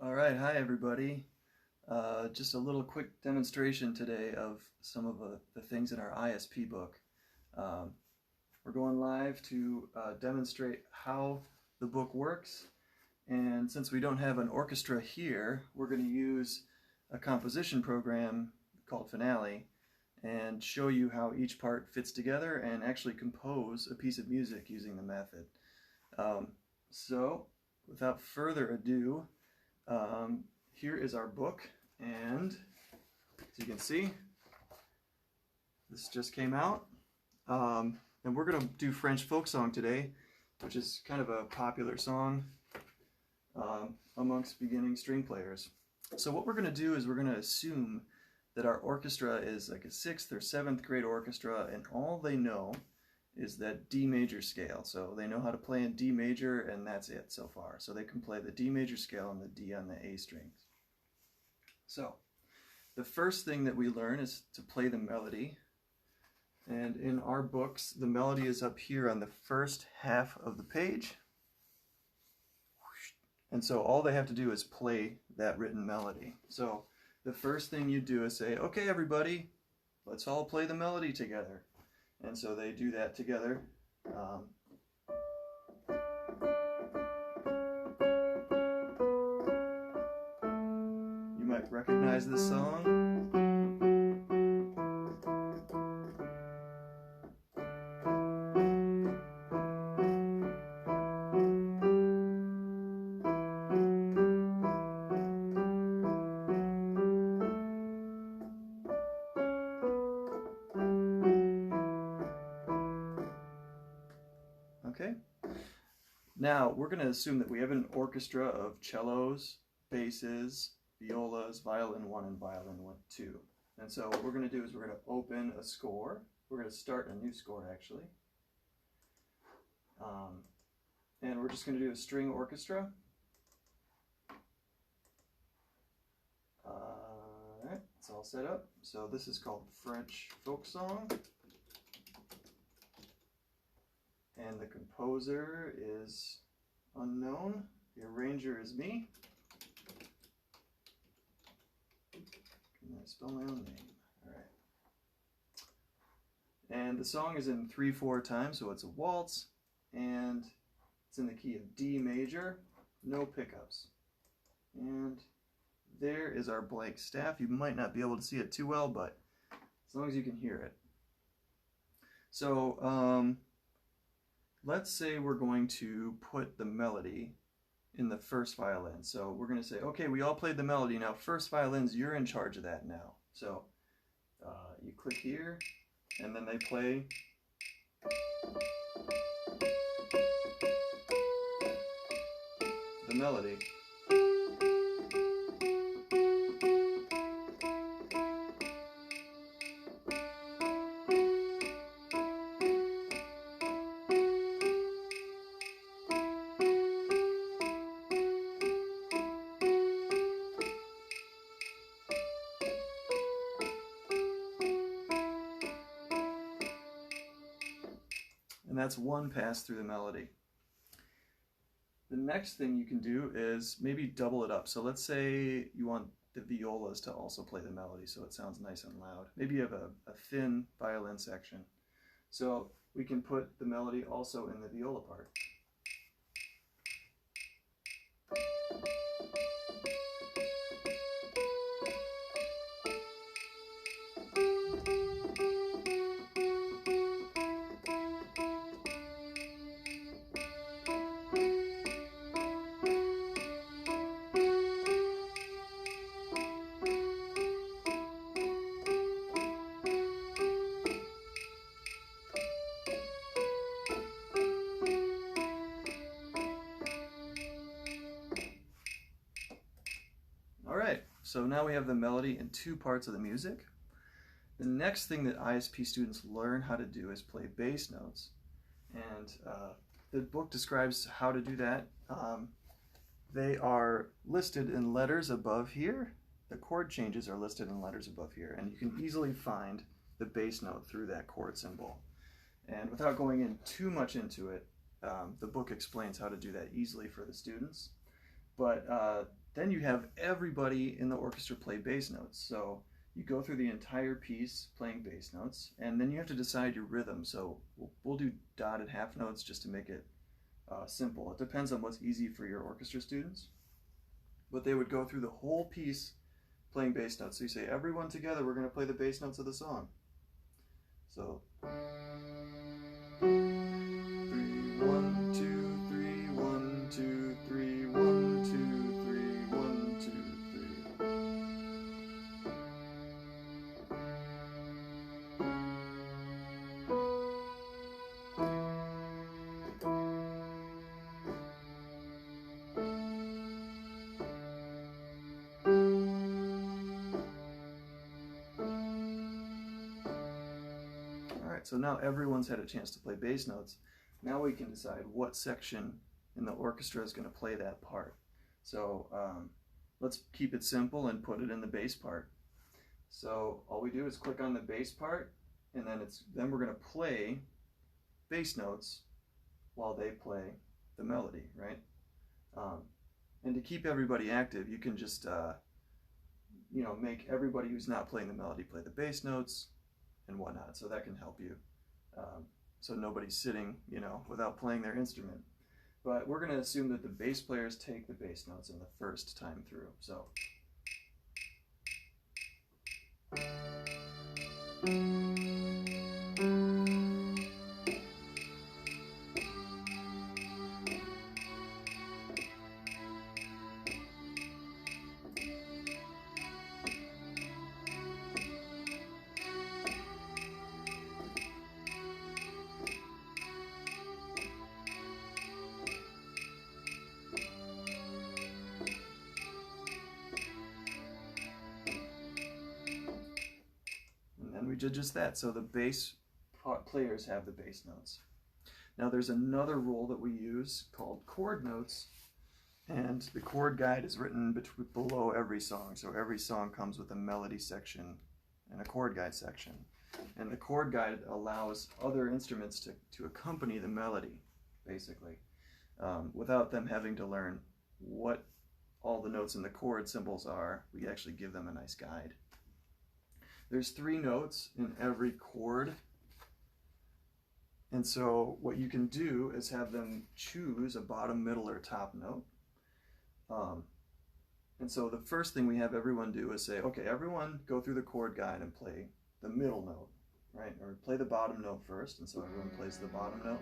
All right, hi everybody. Just a little quick demonstration today of some of the things in our ISP book. Um, we're going live to demonstrate how the book works, and since we don't have an orchestra here, we're going to use a composition program called Finale and show you how each part fits together and actually compose a piece of music using the method. So, without further ado, here is our book, and as you can see, this just came out. And we're going to do French folk song today, which is kind of a popular song amongst beginning string players. So what we're going to do is we're going to assume that our orchestra is like a 6th or 7th grade orchestra, and all they know is that D major scale. So they know how to play in D major, and that's it so far. So they can play the D major scale and the D on the A strings. So the first thing that we learn is to play the melody. And in our books, the melody is up here on the first half of the page. And so all they have to do is play that written melody. So the first thing you do is say, okay, everybody, let's all play the melody together. And so they do that together. You might recognize this song. Okay. Now we're going to assume that we have an orchestra of cellos, basses, violas, violin 1 and violin 2. And so what we're going to do is we're going to open a score. We're going to start a new score actually. And we're just going to do a string orchestra. Alright, it's all set up. So this is called French folk song. And the composer is unknown. The arranger is me. Can I spell my own name? All right. And the song is in 3/4 time, so it's a waltz, and it's in the key of D major, no pickups. And there is our blank staff. You might not be able to see it too well, but as long as you can hear it. So, let's say we're going to put the melody in the first violin. So we're going to say, okay, we all played the melody. Now, first violins, you're in charge of that now. So you click here, and then they play. The melody. And that's one pass through the melody. The next thing you can do is maybe double it up. So let's say you want the violas to also play the melody so it sounds nice and loud. Maybe you have a thin violin section. So we can put the melody also in the viola part. Alright, so now we have the melody in 2 parts of the music. The next thing that ISP students learn how to do is play bass notes. And the book describes how to do that. They are listed in letters above here. The chord changes are listed in letters above here, and you can easily find the bass note through that chord symbol. And without going in too much into it, the book explains how to do that easily for the students. But then you have everybody in the orchestra play bass notes. So you go through the entire piece playing bass notes, and then you have to decide your rhythm. So we'll do dotted half notes just to make it simple. It depends on what's easy for your orchestra students. But they would go through the whole piece playing bass notes. So you say, everyone together, we're going to play the bass notes of the song. So 3, 1, 2, 3, 1, 2, 3, 1, 2, 3, 1, 2, 3. All right, so now everyone's had a chance to play bass notes. Now we can decide what section in the orchestra is going to play that part. So let's keep it simple and put it in the bass part. So all we do is click on the bass part, and then we're going to play bass notes while they play the melody, right? And to keep everybody active, you can just make everybody who's not playing the melody play the bass notes and whatnot. So that can help you. So nobody's sitting, without playing their instrument. But we're going to assume that the bass players take the bass notes in the first time through. So. We did just that. So the bass players have the bass notes. Now there's another rule that we use called chord notes, and the chord guide is written below every song. So every song comes with a melody section and a chord guide section. And the chord guide allows other instruments to accompany the melody, basically, without them having to learn what all the notes in the chord symbols are. We actually give them a nice guide. There's 3 notes in every chord, and so what you can do is have them choose a bottom, middle, or top note. And so the first thing we have everyone do is say, okay, everyone go through the chord guide and play the middle note, right? Or play the bottom note first, and so everyone plays the bottom note.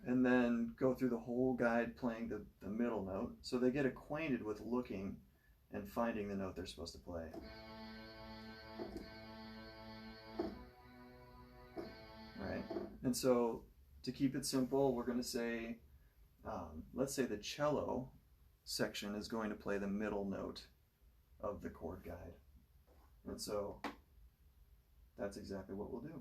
And then go through the whole guide playing the middle note, so they get acquainted with looking and finding the note they're supposed to play. Right? And so to keep it simple, we're going to say, let's say the cello section is going to play the middle note of the chord guide. And so that's exactly what we'll do.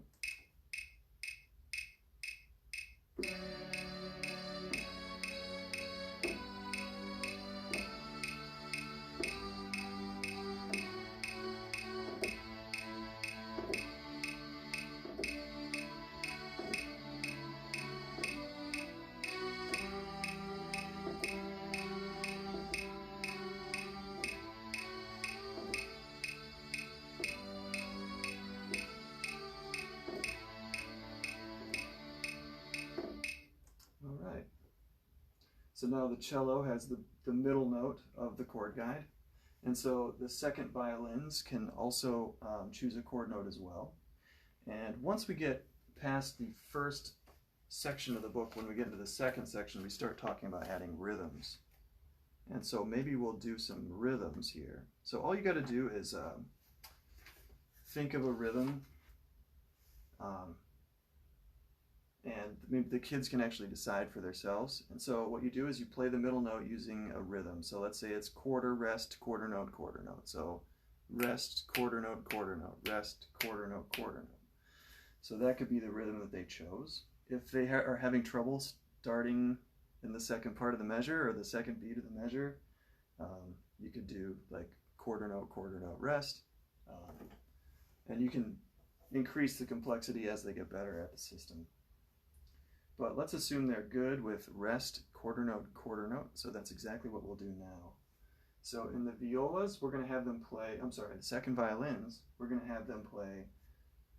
So now the cello has the middle note of the chord guide, and so the second violins can also choose a chord note as well. And once we get past the first section of the book, when we get into the second section, we start talking about adding rhythms. And so maybe we'll do some rhythms here. So all you got to do is think of a rhythm, and maybe the kids can actually decide for themselves. And so what you do is you play the middle note using a rhythm. So let's say it's quarter, rest, quarter note, quarter note. So rest, quarter note, rest, quarter note, quarter note. So that could be the rhythm that they chose. If they are having trouble starting in the second part of the measure or the second beat of the measure, you could do like quarter note, rest. And you can increase the complexity as they get better at the system. But let's assume they're good with rest, quarter note, so that's exactly what we'll do now. So in the violas, we're going to have them play, the second violins, we're going to have them play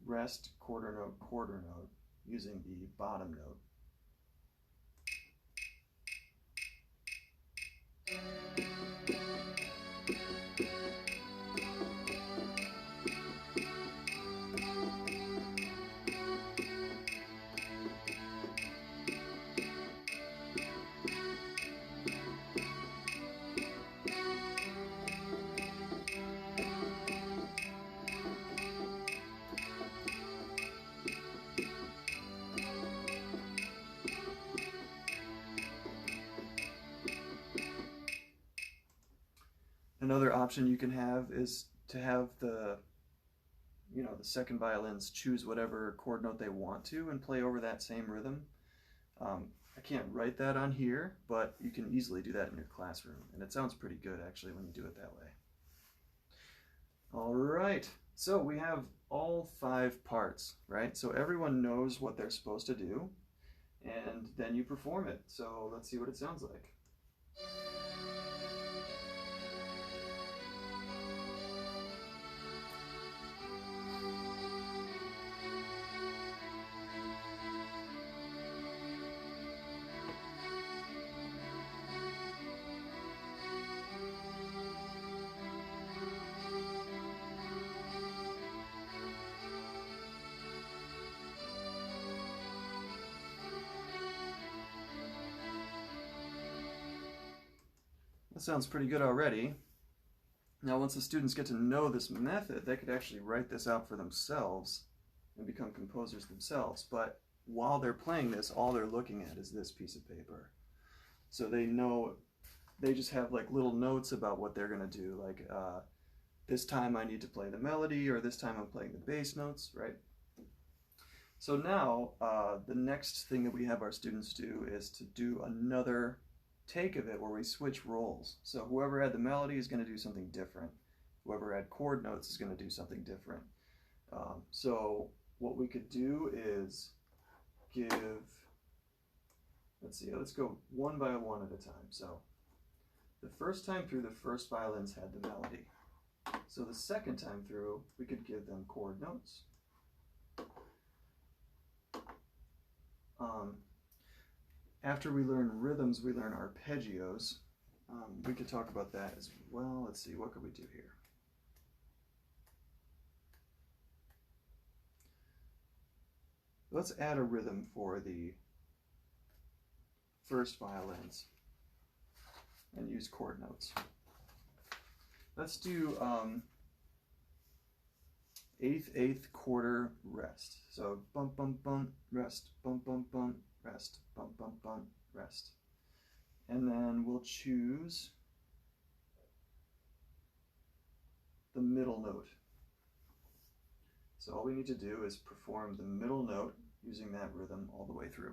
rest, quarter note, using the bottom note. Another option you can have is to have the second violins choose whatever chord note they want to and play over that same rhythm. I can't write that on here, but you can easily do that in your classroom, and it sounds pretty good actually when you do it that way. All right, so we have all 5 parts, right? So everyone knows what they're supposed to do, and then you perform it. So let's see what it sounds like. That sounds pretty good already. Now, once the students get to know this method, they could actually write this out for themselves and become composers themselves. But while they're playing this, all they're looking at is this piece of paper. So they know, they just have like little notes about what they're going to do. Like, this time I need to play the melody, or this time I'm playing the bass notes, right? So now, the next thing that we have our students do is to do another take of it where we switch roles. So whoever had the melody is going to do something different. Whoever had chord notes is going to do something different. So what we could do is give, let's go one by one at a time. So the first time through, the first violins had the melody. So the second time through, we could give them chord notes. After we learn rhythms, we learn arpeggios. We could talk about that as well. Let's see, what could we do here? Let's add a rhythm for the first violins and use chord notes. Let's do eighth, quarter, rest. So bump, bump, bump, rest, bump, bump, bump, rest, bump, bump, bump, rest. And then we'll choose the middle note. So all we need to do is perform the middle note using that rhythm all the way through.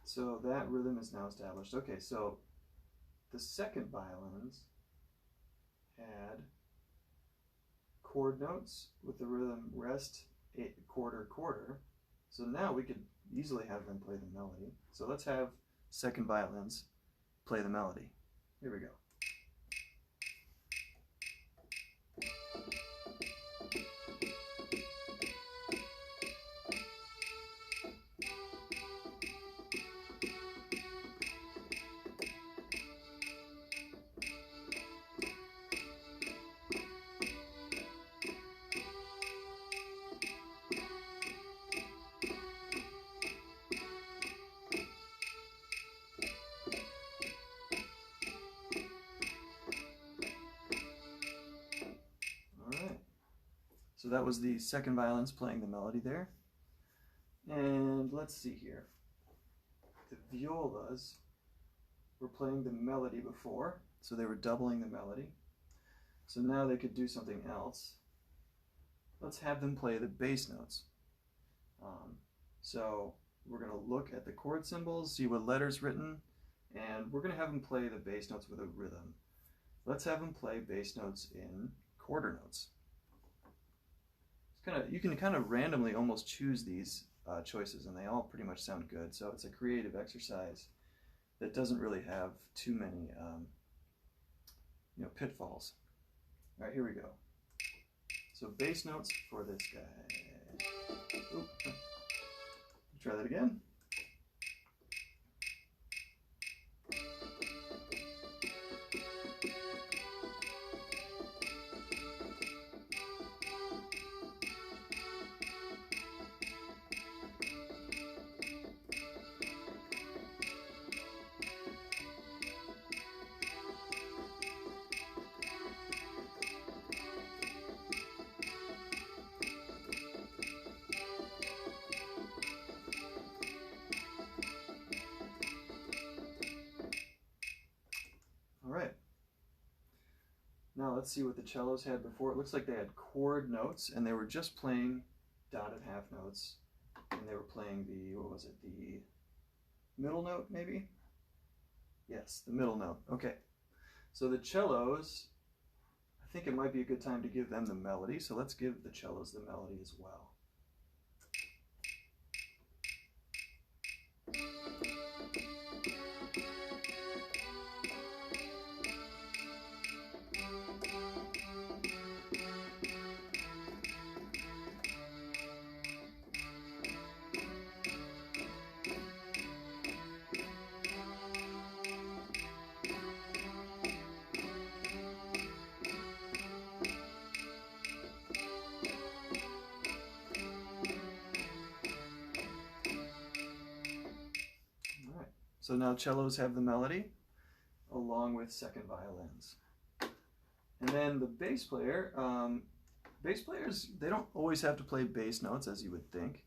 So that rhythm is now established. Okay, so the second violins had chord notes with the rhythm rest, quarter, quarter. So now we could easily have them play the melody. So let's have second violins play the melody. Here we go. So that was the second violins playing the melody there. And let's see here. The violas were playing the melody before, so they were doubling the melody. So now they could do something else. Let's have them play the bass notes. So we're going to look at the chord symbols, see what letters written, and we're going to have them play the bass notes with a rhythm. Let's have them play bass notes in quarter notes. You can kind of randomly almost choose these choices, and they all pretty much sound good. So it's a creative exercise that doesn't really have too many pitfalls. All right, here we go. So bass notes for this guy. Oop. Try that again. All right. Now let's see what the cellos had before. It looks like they had chord notes, and they were just playing dotted half notes, and they were playing the, what was it, the middle note maybe? Yes, the middle note. Okay. So the cellos, I think it might be a good time to give them the melody, so let's give the cellos the melody as well. So now cellos have the melody along with second violins. And then the bass player, bass players, they don't always have to play bass notes as you would think.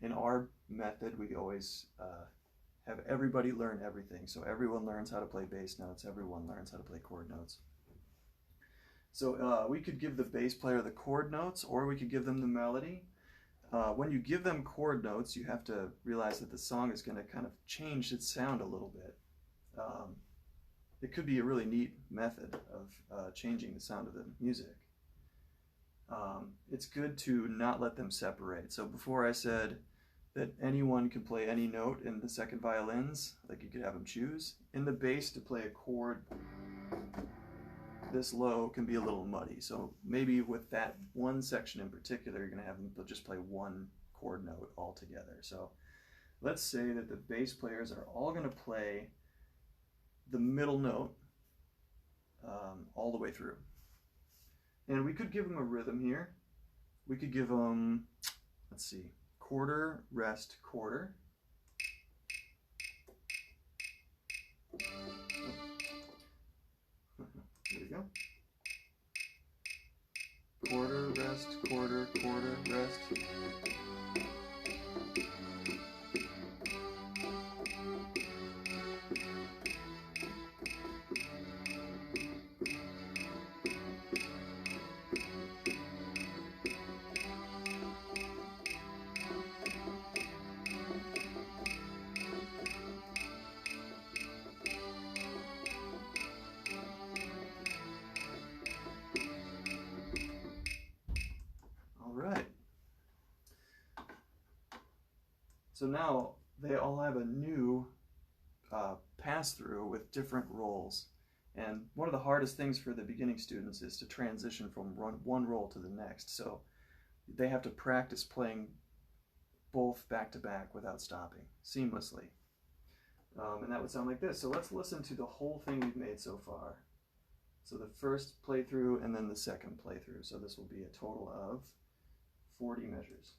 In our method, we always have everybody learn everything. So everyone learns how to play bass notes, everyone learns how to play chord notes. So we could give the bass player the chord notes, or we could give them the melody. When you give them chord notes, you have to realize that the song is going to kind of change its sound a little bit. It could be a really neat method of changing the sound of the music. It's good to not let them separate. So before I said that anyone can play any note in the second violins, like you could have them choose. In the bass, to play a chord this low can be a little muddy. So maybe with that one section in particular, you're going to have them just play one chord note altogether. So let's say that the bass players are all going to play the middle note all the way through. And we could give them a rhythm here. We could give them, let's see, quarter, rest, quarter. Here we go. Quarter, rest, quarter, quarter, rest. So now they all have a new pass-through with different roles. And one of the hardest things for the beginning students is to transition from one role to the next. So they have to practice playing both back-to-back without stopping, seamlessly. And that would sound like this. So let's listen to the whole thing we've made so far. So the first playthrough and then the second playthrough. So this will be a total of 40 measures.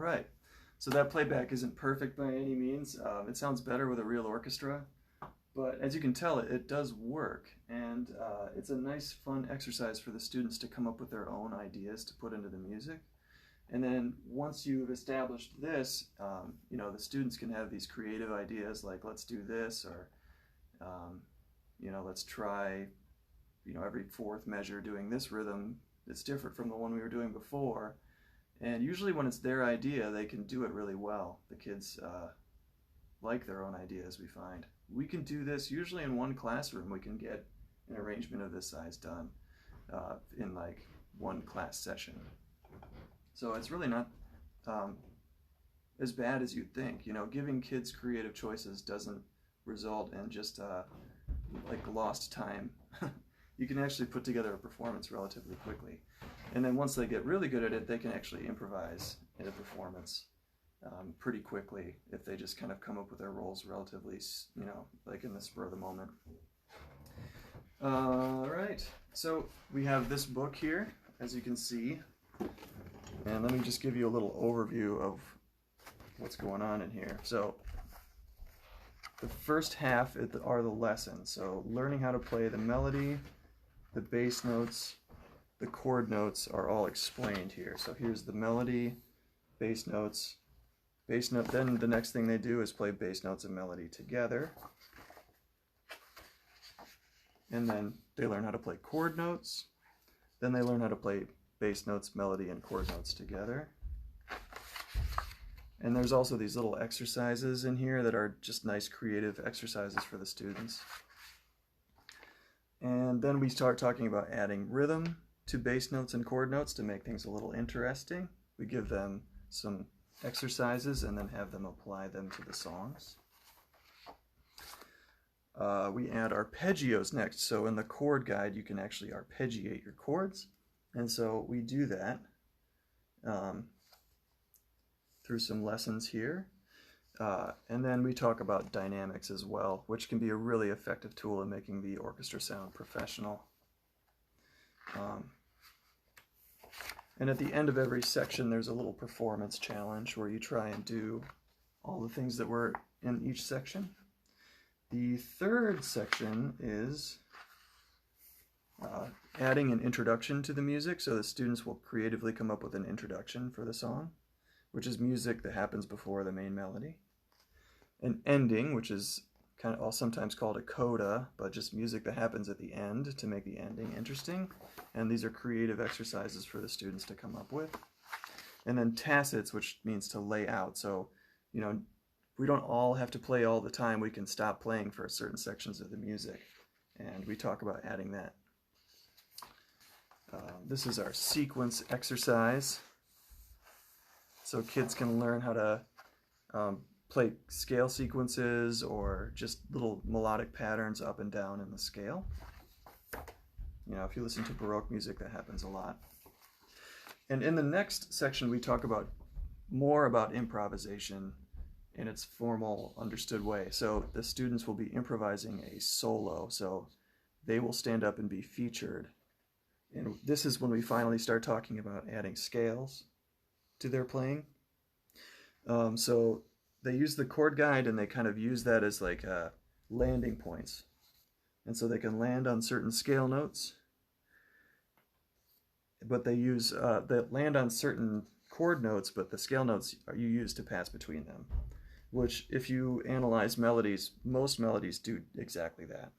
right. So that playback isn't perfect by any means. It sounds better with a real orchestra, but as you can tell, it does work, and it's a nice, fun exercise for the students to come up with their own ideas to put into the music. And then once you've established this, the students can have these creative ideas like, let's do this, or let's try, every fourth measure doing this rhythm. It's different from the one we were doing before. And usually when it's their idea, they can do it really well. The kids like their own ideas, we find. We can do this usually in one classroom. We can get an arrangement of this size done in like one class session. So it's really not as bad as you'd think. Giving kids creative choices doesn't result in just like lost time. You can actually put together a performance relatively quickly. And then once they get really good at it, they can actually improvise in a performance pretty quickly if they just kind of come up with their roles relatively, like in the spur of the moment. All right, so we have this book here, as you can see. And let me just give you a little overview of what's going on in here. So the first half are the lessons. So learning how to play the melody, the bass notes, the chord notes are all explained here. So here's the melody, bass notes, bass note. Then the next thing they do is play bass notes and melody together. And then they learn how to play chord notes. Then they learn how to play bass notes, melody, and chord notes together. And there's also these little exercises in here that are just nice creative exercises for the students. And then we start talking about adding rhythm to bass notes and chord notes to make things a little interesting. We give them some exercises and then have them apply them to the songs. We add arpeggios next. So in the chord guide, you can actually arpeggiate your chords. And so we do that through some lessons here. And then we talk about dynamics as well, which can be a really effective tool in making the orchestra sound professional. And at the end of every section, there's a little performance challenge where you try and do all the things that were in each section. The third section is adding an introduction to the music, so the students will creatively come up with an introduction for the song, which is music that happens before the main melody. An ending, which is kind of sometimes called a coda, but just music that happens at the end to make the ending interesting. And these are creative exercises for the students to come up with. And then tacits, which means to lay out. So, we don't all have to play all the time. We can stop playing for certain sections of the music. And we talk about adding that. This is our sequence exercise. So kids can learn how to play scale sequences or just little melodic patterns up and down in the scale. If you listen to Baroque music, that happens a lot. And in the next section, we talk more about improvisation in its formal, understood way. So the students will be improvising a solo. So they will stand up and be featured. And this is when we finally start talking about adding scales to their playing. So they use the chord guide and they kind of use that as like landing points. And so they can land on certain scale notes, but they land on certain chord notes, but the scale notes you use to pass between them, which if you analyze melodies, most melodies do exactly that.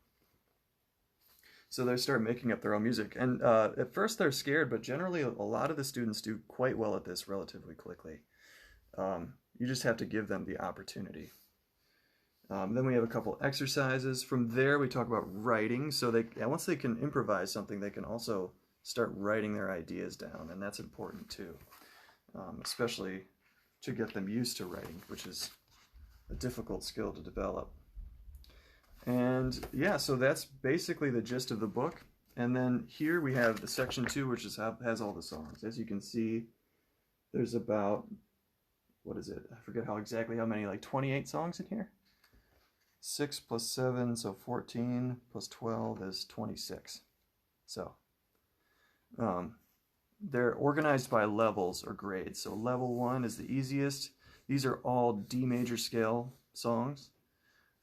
So they start making up their own music. And at first they're scared, but generally a lot of the students do quite well at this relatively quickly. You just have to give them the opportunity. Then we have a couple exercises. From there we talk about writing. So once they can improvise something, they can also start writing their ideas down, and that's important too, especially to get them used to writing, which is a difficult skill to develop. And yeah, so that's basically the gist of the book. And then here we have the section 2, which has all the songs. As you can see, there's about, what is it? I forget exactly how many, like 28 songs in here? 6 plus 7, so 14 plus 12 is 26. So they're organized by levels or grades. So level 1 is the easiest. These are all D major scale songs.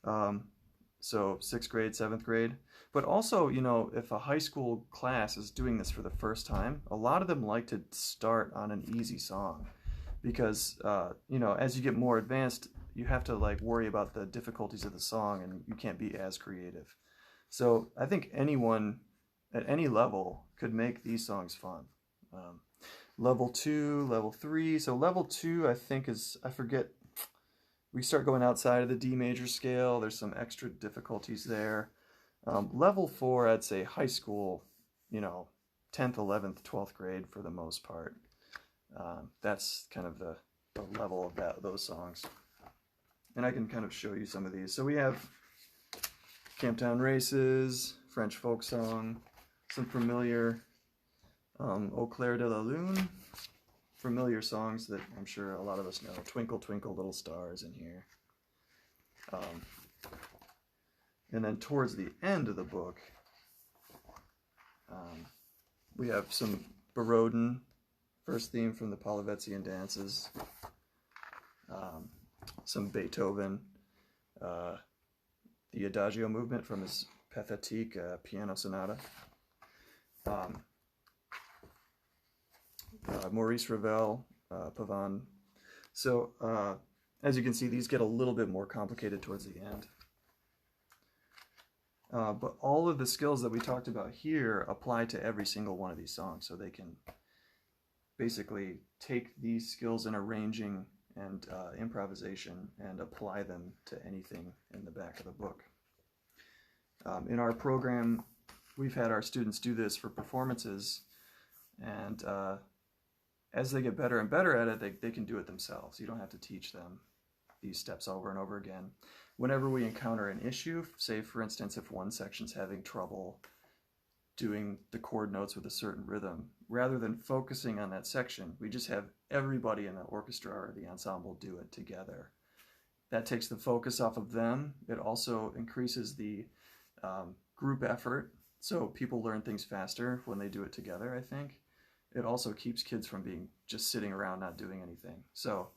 So 6th grade, 7th grade. But also, you know, if a high school class is doing this for the first time, a lot of them like to start on an easy song because, you know, as you get more advanced, you have to like worry about the difficulties of the song and you can't be as creative. So I think anyone at any level could make these songs fun. Level 2, level 3. So level 2, I think is, I forget, we start going outside of the D major scale. There's some extra difficulties there. Level 4, I'd say high school, you know, 10th, 11th, 12th grade for the most part. That's kind of the level of those songs. And I can kind of show you some of these. So we have Camptown Races, French folk song, some familiar Au Clair de la Lune, familiar songs that I'm sure a lot of us know. Twinkle, Twinkle, Little Stars in here. And then towards the end of the book, we have some Borodin, first theme from the Polivetzian dances, some Beethoven, the Adagio movement from his Pathétique piano sonata, Maurice Ravel, Pavane. So as you can see, these get a little bit more complicated towards the end. But all of the skills that we talked about here apply to every single one of these songs. So they can basically take these skills in arranging and improvisation and apply them to anything in the back of the book. In our program, we've had our students do this for performances, and as they get better and better at it, they can do it themselves. You don't have to teach them these steps over and over again. Whenever we encounter an issue, say for instance if one section's having trouble doing the chord notes with a certain rhythm, rather than focusing on that section, we just have everybody in the orchestra or the ensemble do it together. That takes the focus off of them. It also increases the group effort, so people learn things faster when they do it together, I think. It also keeps kids from being just sitting around not doing anything. So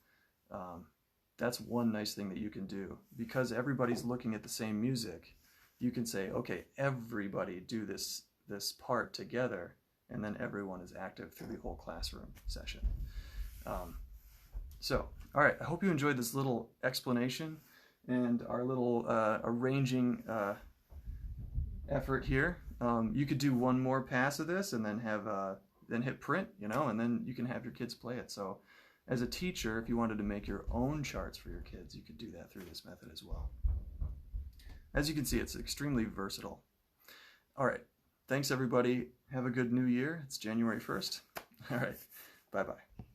that's one nice thing that you can do. Because everybody's looking at the same music, you can say, okay, everybody do this part together, and then everyone is active through the whole classroom session. So, all right, I hope you enjoyed this little explanation and our little arranging effort here. You could do one more pass of this and then have then hit print, you know, and then you can have your kids play it. So as a teacher, if you wanted to make your own charts for your kids, you could do that through this method as well. As you can see, it's extremely versatile. All right, thanks everybody. Have a good new year. It's January 1st. All right, bye-bye.